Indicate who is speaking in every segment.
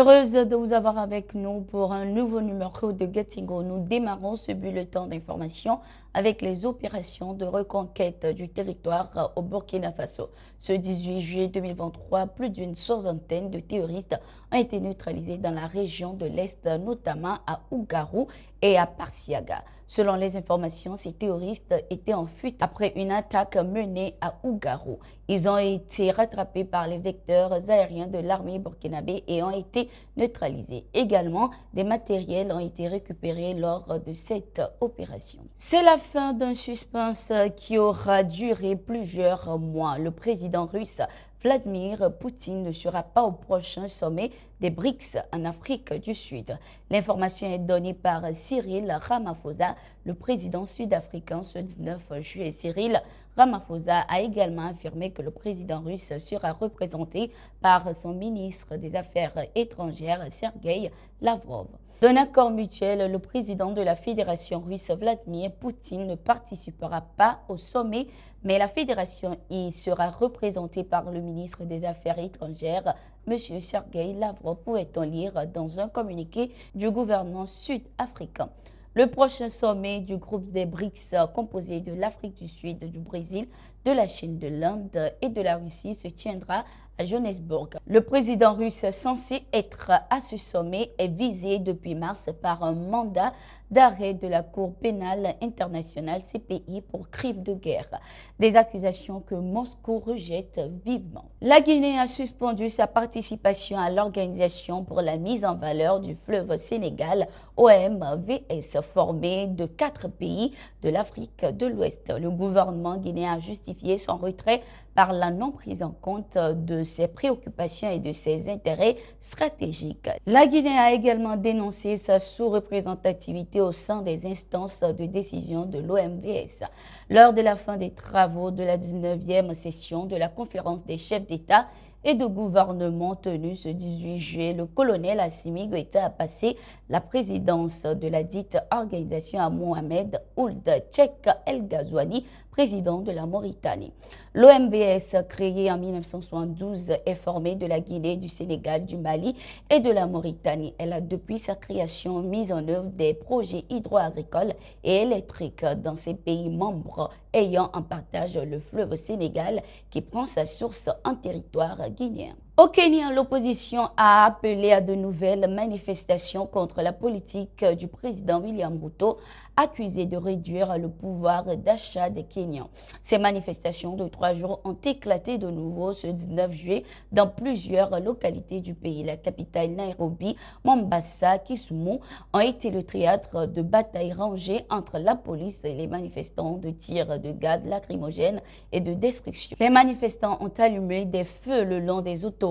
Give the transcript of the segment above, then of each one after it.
Speaker 1: Heureuse de vous avoir avec nous pour un nouveau numéro de Getingo. Nous démarrons ce bulletin d'information avec les opérations de reconquête du territoire au Burkina Faso. Ce 18 juillet 2023, plus d'une soixantaine de terroristes ont été neutralisés dans la région de l'Est, notamment à Ougarou et à Parsiaga. Selon les informations, ces terroristes étaient en fuite après une attaque menée à Ougarou. Ils ont été rattrapés par les vecteurs aériens de l'armée burkinabé et ont été neutralisés. Également, des matériels ont été récupérés lors de cette opération. C'est la fin d'un suspense qui aura duré plusieurs mois. Le président russe Vladimir Poutine ne sera pas au prochain sommet des BRICS en Afrique du Sud. L'information est donnée par Cyril Ramaphosa, le président sud-africain, ce 19 juillet. Cyril Ramaphosa a également affirmé que le président russe sera représenté par son ministre des Affaires étrangères, Sergueï Lavrov. D'un accord mutuel, le président de la Fédération russe, Vladimir Poutine, ne participera pas au sommet, mais la fédération y sera représentée par le ministre des Affaires étrangères, M. Sergueï Lavrov, pouvait-on lire dans un communiqué du gouvernement sud-africain. Le prochain sommet du groupe des BRICS, composé de l'Afrique du Sud, du Brésil, de la Chine, de l'Inde et de la Russie, se tiendra à Johannesburg. Le président russe censé être à ce sommet est visé depuis mars par un mandat d'arrêt de la Cour pénale internationale CPI pour crimes de guerre. Des accusations que Moscou rejette vivement. La Guinée a suspendu sa participation à l'Organisation pour la mise en valeur du fleuve Sénégal, OMVS, formée de 4 pays de l'Afrique de l'Ouest. Le gouvernement guinéen a justifié son retrait par la non prise en compte de ses préoccupations et de ses intérêts stratégiques. La Guinée a également dénoncé sa sous-représentativité au sein des instances de décision de l'OMVS. Lors de la fin des travaux de la 19e session de la conférence des chefs d'État et de gouvernement tenue ce 18 juillet, le colonel Assimi Goïta a passé la présidence de la dite organisation à Mohamed Ould Cheikh El Ghazouani, président de la Mauritanie. L'OMVS, créé en 1972, est formé de la Guinée, du Sénégal, du Mali et de la Mauritanie. Elle a depuis sa création mis en œuvre des projets hydro-agricoles et électriques dans ces pays membres ayant en partage le fleuve Sénégal qui prend sa source en territoire guinéen. Au Kenya, l'opposition a appelé à de nouvelles manifestations contre la politique du président William Ruto, accusé de réduire le pouvoir d'achat des Kenyans. Ces manifestations de 3 jours ont éclaté de nouveau ce 19 juillet dans plusieurs localités du pays. La capitale Nairobi, Mombasa, Kisumu ont été le théâtre de batailles rangées entre la police et les manifestants, de tirs de gaz lacrymogène et de destruction. Les manifestants ont allumé des feux le long des autoroutes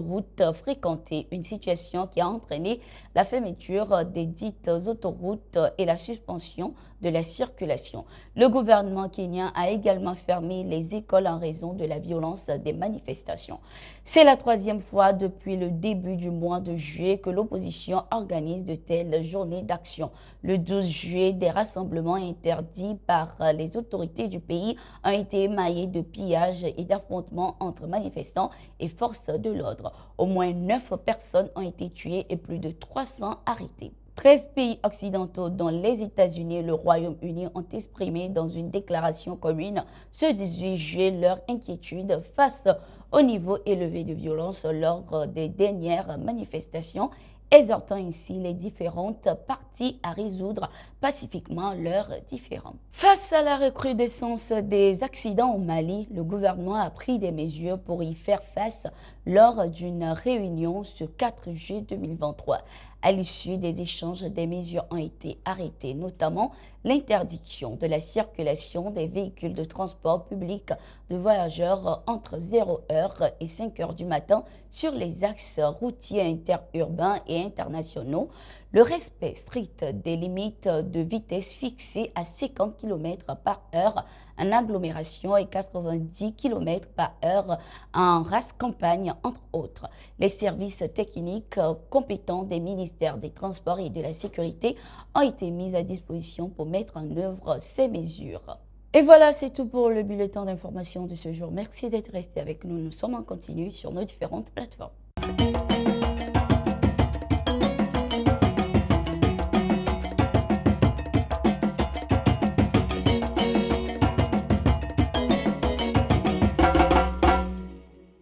Speaker 1: fréquentées, une situation qui a entraîné la fermeture des dites autoroutes et la suspension de la circulation. Le gouvernement kenyan a également fermé les écoles en raison de la violence des manifestations. C'est la 3e fois depuis le début du mois de juillet que l'opposition organise de telles journées d'action. Le 12 juillet, des rassemblements interdits par les autorités du pays ont été émaillés de pillages et d'affrontements entre manifestants et forces de l'ordre. Au moins 9 personnes ont été tuées et plus de 300 arrêtées. 13 pays occidentaux, dont les États-Unis et le Royaume-Uni, ont exprimé dans une déclaration commune ce 18 juillet leur inquiétude face au niveau élevé de violence lors des dernières manifestations, exhortant ainsi les différentes parties à résoudre pacifiquement leurs différends. Face à la recrudescence des accidents au Mali, le gouvernement a pris des mesures pour y faire face lors d'une réunion ce 4 juillet 2023. À l'issue des échanges, des mesures ont été arrêtées, notamment l'interdiction de la circulation des véhicules de transport public de voyageurs entre 0h et 5h du matin sur les axes routiers interurbains et internationaux, le respect strict des limites de vitesse fixées à 50 km/h en agglomération et 90 km/h en race campagne, entre autres. Les services techniques compétents des ministères des Transports et de la Sécurité ont été mis à disposition pour mettre en œuvre ces mesures. Et voilà, c'est tout pour le bulletin d'information de ce jour. Merci d'être resté avec nous. Nous sommes en continu sur nos différentes plateformes.